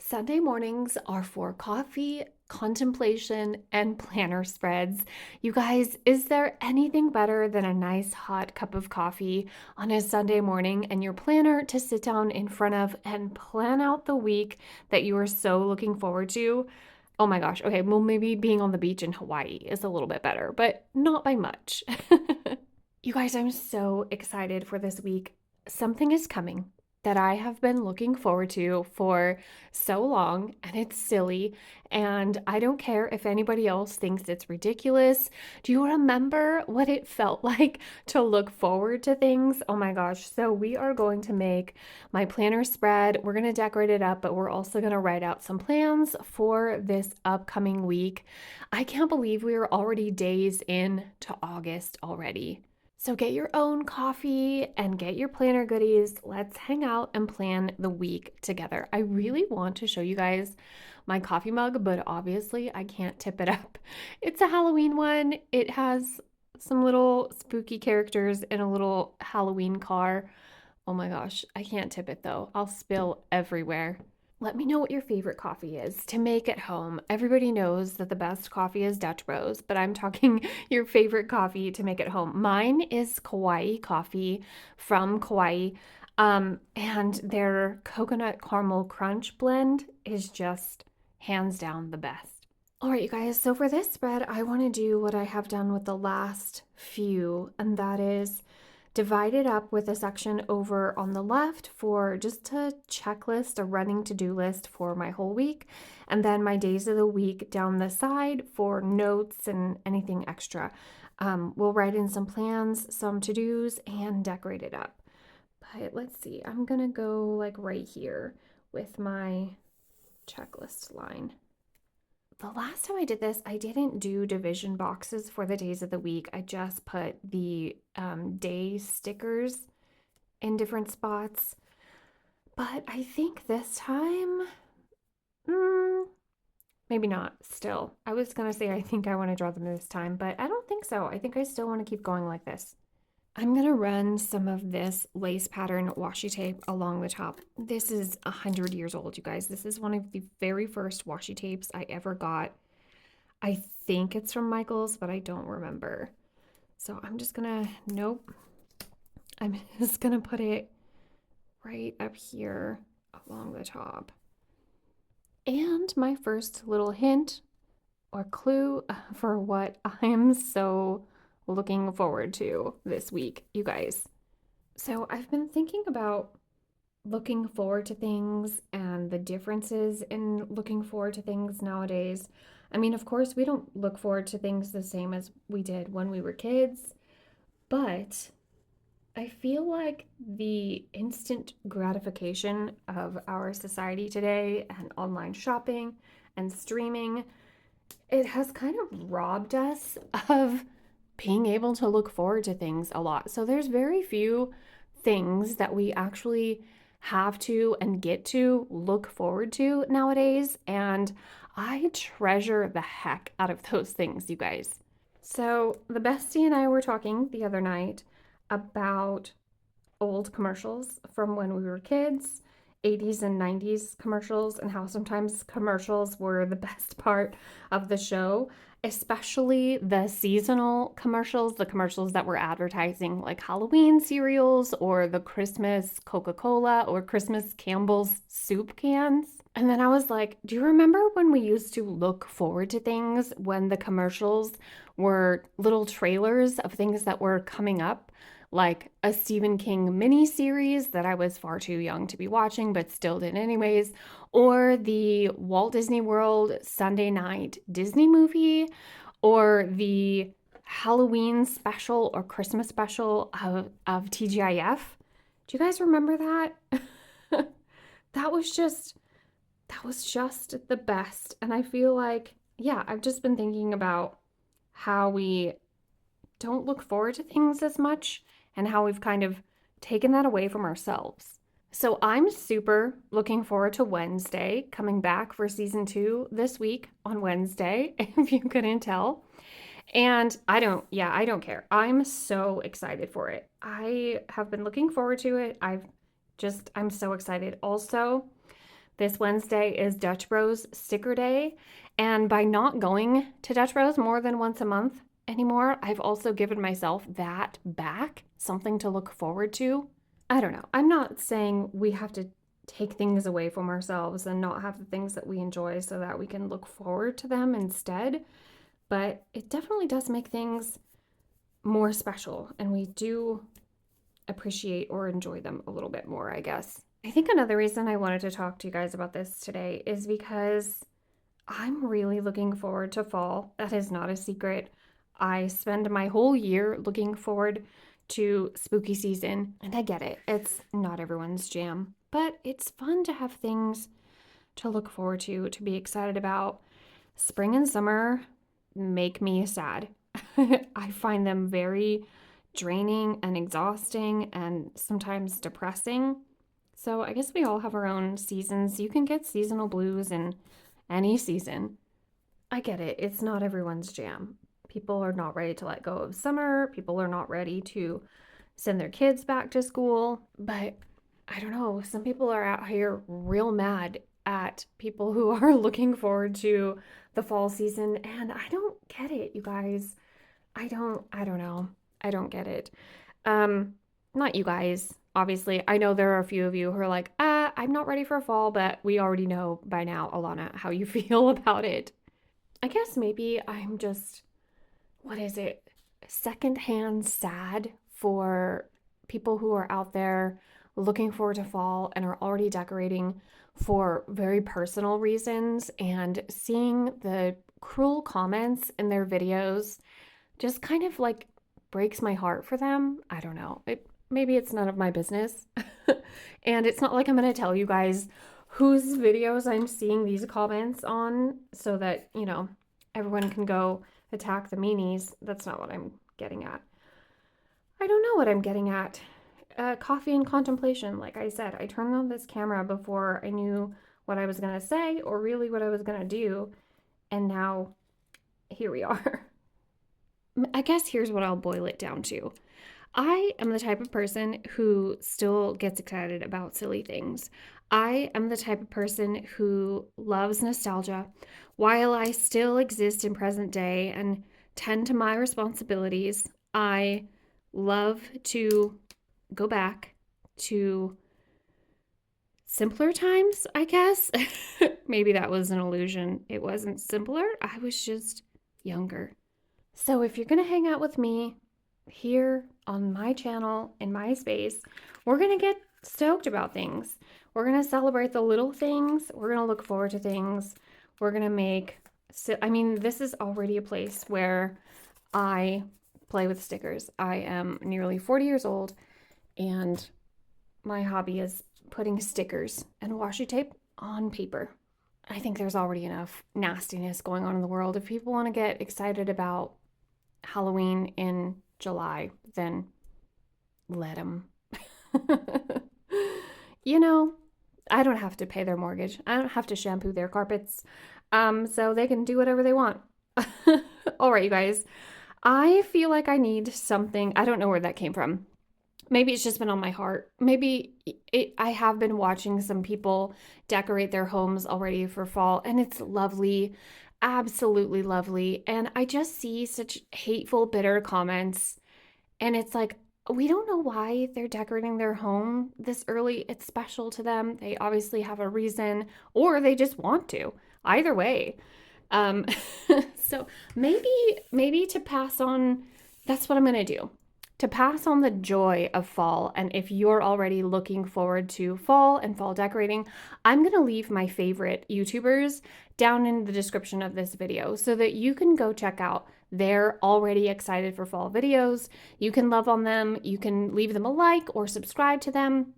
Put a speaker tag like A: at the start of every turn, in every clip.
A: Sunday mornings are for coffee, contemplation, and planner spreads. You guys, is there anything better than a nice hot cup of coffee on a Sunday morning and your planner to sit down in front of and plan out the week that you are so looking forward to? Oh my gosh. Okay, well, maybe being on the beach in Hawaii is a little bit better, but not by much. You guys, I'm so excited for this week. Something is coming that I have been looking forward to for so long, and it's silly. And I don't care if anybody else thinks it's ridiculous. Do you remember what it felt like to look forward to things? Oh my gosh. So, we are going to make my planner spread. We're going to decorate it up, but we're also going to write out some plans for this upcoming week. I can't believe we are already days into August already. So get your own coffee and get your planner goodies. Let's hang out and plan the week together. I really want to show you guys my coffee mug, but obviously I can't tip it up. It's a Halloween one. It has some little spooky characters in a little Halloween car. Oh my gosh, I can't tip it though. I'll spill everywhere. Let me know what your favorite coffee is to make at home. Everybody knows that the best coffee is Dutch Bros, but I'm talking your favorite coffee to make at home. Mine is Kauai coffee from Kauai, and their coconut caramel crunch blend is just hands down the best. All right, you guys, so for this spread, I want to do what I have done with the last few, and that is divide it up with a section over on the left for just a checklist, a running to-do list for my whole week, and then my days of the week down the side for notes and anything extra. We'll write in some plans, some to-dos, and decorate it up. But let's see, I'm gonna go like right here with my checklist line. The last time I did this, I didn't do division boxes for the days of the week. I just put the day stickers in different spots. But I think this time, maybe not still. I was going to say I think I want to draw them this time, but I don't think so. I think I still want to keep going like this. I'm going to run some of this lace pattern washi tape along the top. This is 100 years old, you guys. This is one of the very first washi tapes I ever got. I think it's from Michael's, but I don't remember. So I'm just going to, nope. I'm just going to put it right up here along the top. And my first little hint or clue for what I am so looking forward to this week, you guys. So I've been thinking about looking forward to things and the differences in looking forward to things nowadays. I mean, of course, we don't look forward to things the same as we did when we were kids, but I feel like the instant gratification of our society today and online shopping and streaming, it has kind of robbed us of being able to look forward to things a lot. So there's very few things that we actually have to and get to look forward to nowadays. And I treasure the heck out of those things, you guys. So the bestie and I were talking the other night about old commercials from when we were kids, 80s and 90s commercials, and how sometimes commercials were the best part of the show, especially the seasonal commercials, the commercials that were advertising like Halloween cereals or the Christmas Coca-Cola or Christmas Campbell's soup cans. And then I was like, do you remember when we used to look forward to things when the commercials were little trailers of things that were coming up? Like a Stephen King miniseries that I was far too young to be watching, but still did anyways, or the Walt Disney World Sunday night Disney movie, or the Halloween special or Christmas special of TGIF. Do you guys remember that? that was just the best. And I feel like, yeah, I've just been thinking about how we don't look forward to things as much and how we've kind of taken that away from ourselves. So I'm super looking forward to Wednesday, coming back for season 2 this week on Wednesday, if you couldn't tell. And I don't care. I'm so excited for it. I have been looking forward to it. I'm so excited. Also, This Wednesday is Dutch Bros sticker day. And by not going to Dutch Bros more than once a month anymore, I've also given myself that back, something to look forward to. I don't know. I'm not saying we have to take things away from ourselves and not have the things that we enjoy so that we can look forward to them instead. But it definitely does make things more special, and we do appreciate or enjoy them a little bit more, I guess. I think another reason I wanted to talk to you guys about this today is because I'm really looking forward to fall. That is not a secret. I spend my whole year looking forward to spooky season, and I get it. It's not everyone's jam, but it's fun to have things to look forward to be excited about. Spring and summer make me sad. I find them very draining and exhausting and sometimes depressing. So I guess we all have our own seasons. You can get seasonal blues in any season. I get it. It's not everyone's jam. People are not ready to let go of summer. People are not ready to send their kids back to school. But I don't know. Some people are out here real mad at people who are looking forward to the fall season. And I don't get it, you guys. I don't know. I don't get it. Not you guys. Obviously, I know there are a few of you who are like, I'm not ready for fall, but we already know by now, Alana, how you feel about it. I guess maybe I'm just, what is it? Secondhand sad for people who are out there looking forward to fall and are already decorating for very personal reasons, and seeing the cruel comments in their videos just kind of like breaks my heart for them. I don't know. Maybe it's none of my business. And it's not like I'm going to tell you guys whose videos I'm seeing these comments on so that, everyone can go attack the meanies. That's not what I'm getting at. I don't know what I'm getting at. Coffee and contemplation. Like I said, I turned on this camera before I knew what I was going to say or really what I was going to do. And now here we are. I guess here's what I'll boil it down to. I am the type of person who still gets excited about silly things. I am the type of person who loves nostalgia while I still exist in present day and tend to my responsibilities. I love to go back to simpler times, I guess. Maybe that was an illusion. It wasn't simpler. I was just younger. So if you're going to hang out with me here on my channel, in my space, we're going to get stoked about things. We're going to celebrate the little things. We're going to look forward to things. We're going to make, this is already a place where I play with stickers. I am nearly 40 years old, and my hobby is putting stickers and washi tape on paper. I think there's already enough nastiness going on in the world. If people want to get excited about Halloween in July, then let them. I don't have to pay their mortgage. I don't have to shampoo their carpets. So they can do whatever they want. All right, you guys. I feel like I need something. I don't know where that came from. Maybe it's just been on my heart. Maybe I have been watching some people decorate their homes already for fall, and it's lovely. Absolutely lovely. And I just see such hateful, bitter comments. And it's like, we don't know why they're decorating their home this early. It's special to them. They obviously have a reason, or they just want to. Either way. So maybe to pass on, that's what I'm going to do. To pass on the joy of fall, and if you're already looking forward to fall and fall decorating, I'm going to leave my favorite YouTubers down in the description of this video so that you can go check out their already excited for fall videos. You can love on them, you can leave them a like or subscribe to them.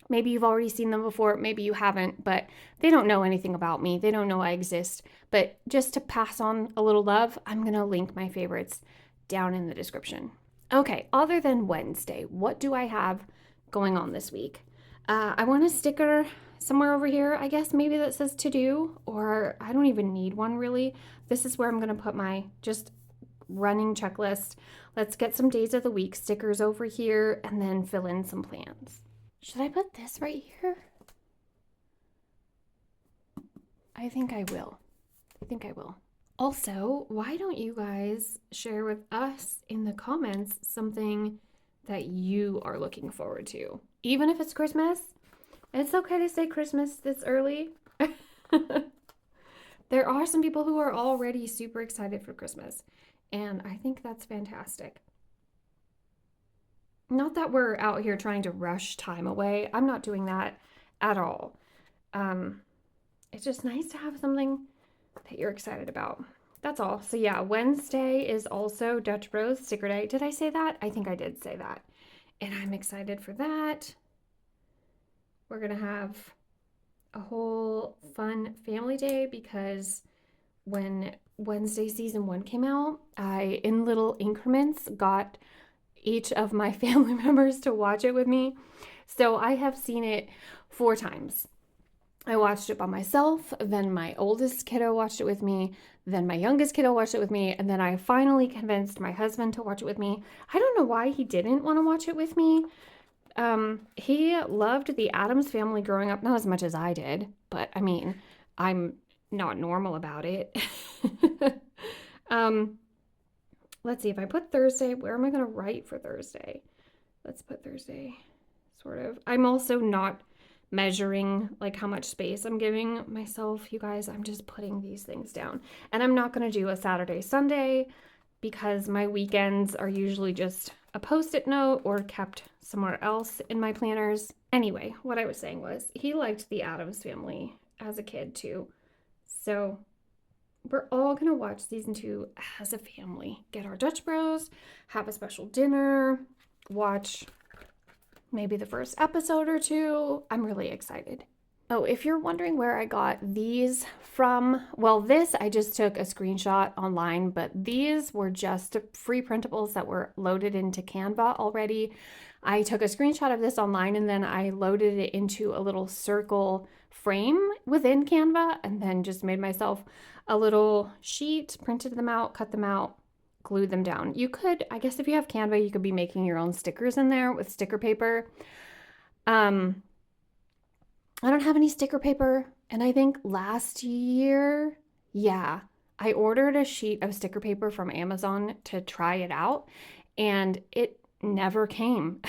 A: Maybe you've already seen them before, maybe you haven't, but they don't know anything about me. They don't know I exist. But just to pass on a little love, I'm going to link my favorites down in the description. Okay, other than Wednesday, what do I have going on this week? I want a sticker somewhere over here, I guess, maybe that says to do, or I don't even need one really. This is where I'm going to put my just running checklist. Let's get some days of the week stickers over here and then fill in some plans. Should I put this right here? I think I will. I think I will. Also, why don't you guys share with us in the comments something that you are looking forward to? Even if it's Christmas, it's okay to say Christmas this early. There are some people who are already super excited for Christmas, and I think that's fantastic. Not that we're out here trying to rush time away. I'm not doing that at all. Um, it's just nice to have something that you're excited about. That's all. So yeah, Wednesday is also Dutch Bros Sticker Day. Did I say that? I think I did say that. And I'm excited for that. We're going to have a whole fun family day because when Wednesday season 1 came out, I, in little increments, got each of my family members to watch it with me. So I have seen it 4 times. I watched it by myself, then my oldest kiddo watched it with me, then my youngest kiddo watched it with me, and then I finally convinced my husband to watch it with me. I don't know why he didn't want to watch it with me. He loved the Addams Family growing up, not as much as I did, but I mean, I'm not normal about it. um, let's see, if I put Thursday, where am I going to write for Thursday? Let's put Thursday, sort of. I'm also not measuring like how much space I'm giving myself, you guys. I'm just putting these things down. And I'm not going to do a Saturday, Sunday because my weekends are usually just a post-it note or kept somewhere else in my planners. Anyway, what I was saying was he liked the Addams Family as a kid too. So we're all going to watch season 2 as a family. Get our Dutch Bros, have a special dinner, watch maybe the first episode or 2. I'm really excited. Oh, if you're wondering where I got these from, well, this I just took a screenshot online, but these were just free printables that were loaded into Canva already. I took a screenshot of this online and then I loaded it into a little circle frame within Canva and then just made myself a little sheet, printed them out, cut them out, glued them down. You could, I guess if you have Canva, you could be making your own stickers in there with sticker paper. I don't have any sticker paper, and I think last year, yeah, I ordered a sheet of sticker paper from Amazon to try it out, and it never came.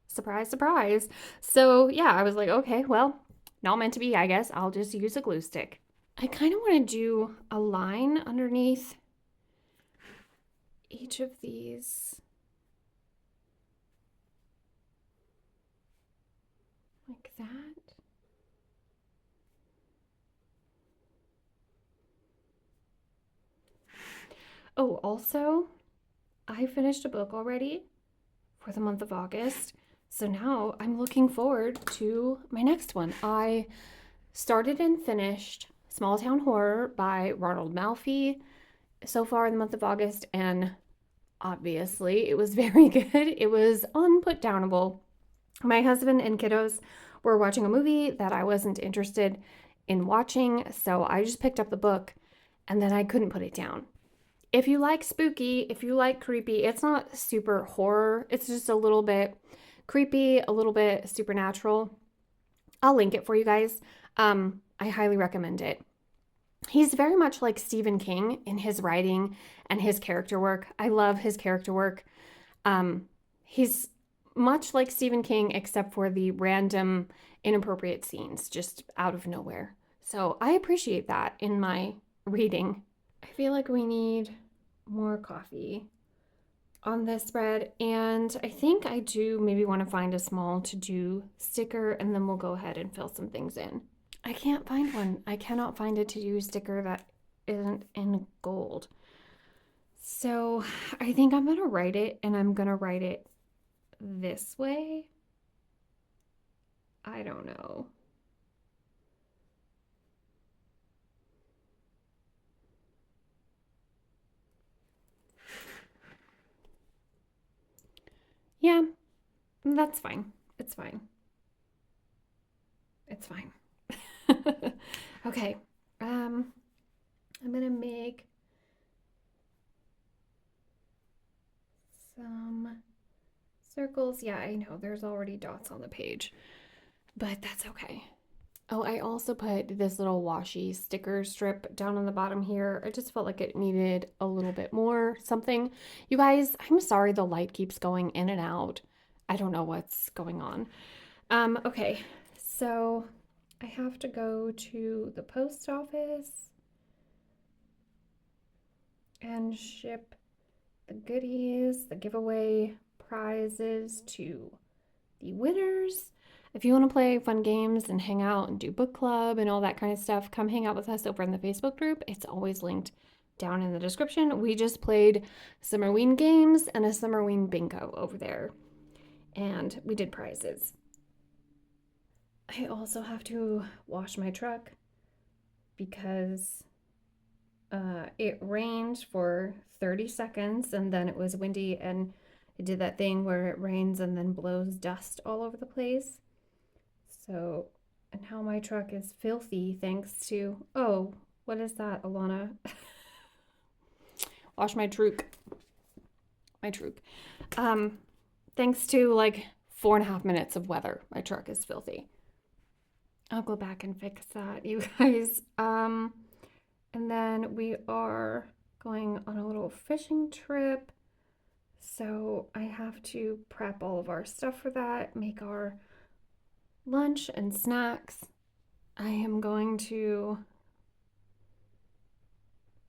A: Surprise, surprise. So yeah, I was like, okay, well, not meant to be, I guess. I'll just use a glue stick. I kind of want to do a line underneath each of these, like that. Oh, also, I finished a book already for the month of August. So now I'm looking forward to my next one. I started and finished Small Town Horror by Ronald Malfi so far in the month of August, and obviously it was very good. It was unputdownable. My husband and kiddos were watching a movie that I wasn't interested in watching, so I just picked up the book and then I couldn't put it down. If you like spooky, if you like creepy, it's not super horror. It's just a little bit creepy, a little bit supernatural. I'll link it for you guys. I highly recommend it. He's very much like Stephen King in his writing and his character work. I love his character work. He's much like Stephen King, except for the random, inappropriate scenes just out of nowhere. So I appreciate that in my reading. I feel like we need more coffee on this spread, and I think I do maybe want to find a small to-do sticker, and then we'll go ahead and fill some things in. I can't find one. I cannot find a to-do sticker that isn't in gold. So I think I'm going to write it, and I'm going to write it this way. I don't know. Yeah, that's fine. It's fine. It's fine. Okay. I'm gonna make some circles. Yeah, I know there's already dots on the page, but that's okay. Oh, I also put this little washi sticker strip down on the bottom here. I just felt like it needed a little bit more something. You guys, I'm sorry the light keeps going in and out. I don't know what's going on. Okay, so I have to go to the post office and ship the goodies, the giveaway prizes to the winners. If you want to play fun games and hang out and do book club and all that kind of stuff, come hang out with us over in the Facebook group. It's always linked down in the description. We just played Summerween games and a Summerween bingo over there, and we did prizes. I also have to wash my truck because it rained for 30 seconds and then it was windy and it did that thing where it rains and then blows dust all over the place. So, and now my truck is filthy thanks to, oh, what is that, Alana? Wash my truck. My truck. Thanks to like 4.5 minutes of weather, my truck is filthy. I'll go back and fix that, you guys. And then we are going on a little fishing trip. So I have to prep all of our stuff for that, make our lunch and snacks. I am going to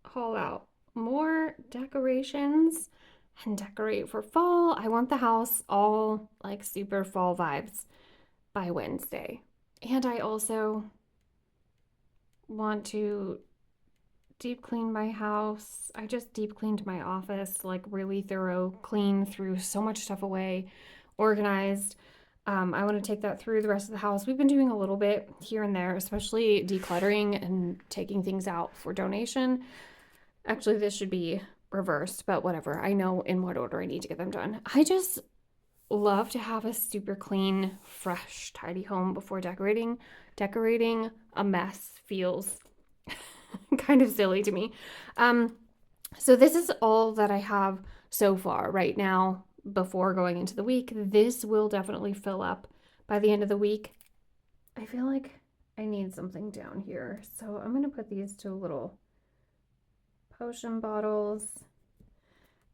A: haul out more decorations and decorate for fall. I want the house all like super fall vibes by Wednesday. And I also want to deep clean my house. I just deep cleaned my office, like really thorough clean, threw so much stuff away, organized. I want to take that through the rest of the house. We've been doing a little bit here and there, especially decluttering and taking things out for donation. Actually, this should be reversed, but whatever. I know in what order I need to get them done. I just love to have a super clean, fresh, tidy home before decorating. Decorating a mess feels kind of silly to me. So this is all that I have so far right now before going into the week. This will definitely fill up by the end of the week. I feel like I need something down here. So I'm going to put these two little potion bottles.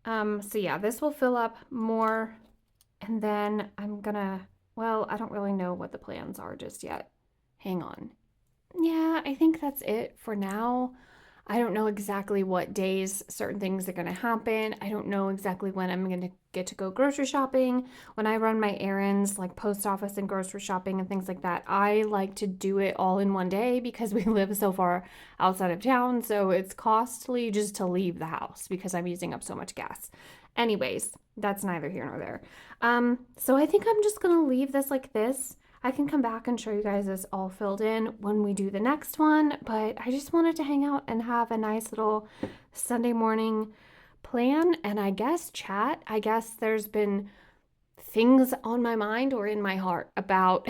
A: So yeah, this will fill up more. And then I'm gonna, well, I don't really know what the plans are just yet. Hang on. Yeah, I think that's it for now. I don't know exactly what days certain things are going to happen. I don't know exactly when I'm going to get to go grocery shopping. When I run my errands, like post office and grocery shopping and things like that, I like to do it all in one day because we live so far outside of town. So it's costly just to leave the house because I'm using up so much gas. Anyways, that's neither here nor there. So I think I'm just going to leave this like this. I can come back and show you guys this all filled in when we do the next one, but I just wanted to hang out and have a nice little Sunday morning plan and I guess chat. I guess there's been things on my mind or in my heart about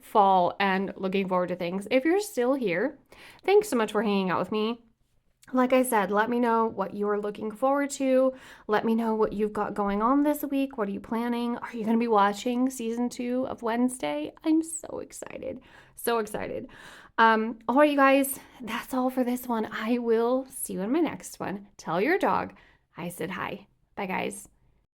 A: fall and looking forward to things. If you're still here, thanks so much for hanging out with me. Like I said, let me know what you're looking forward to. Let me know what you've got going on this week. What are you planning? Are you going to be watching season 2 of Wednesday? I'm so excited. So excited. All right, you guys, that's all for this one. I will see you in my next one. Tell your dog I said hi. Bye, guys.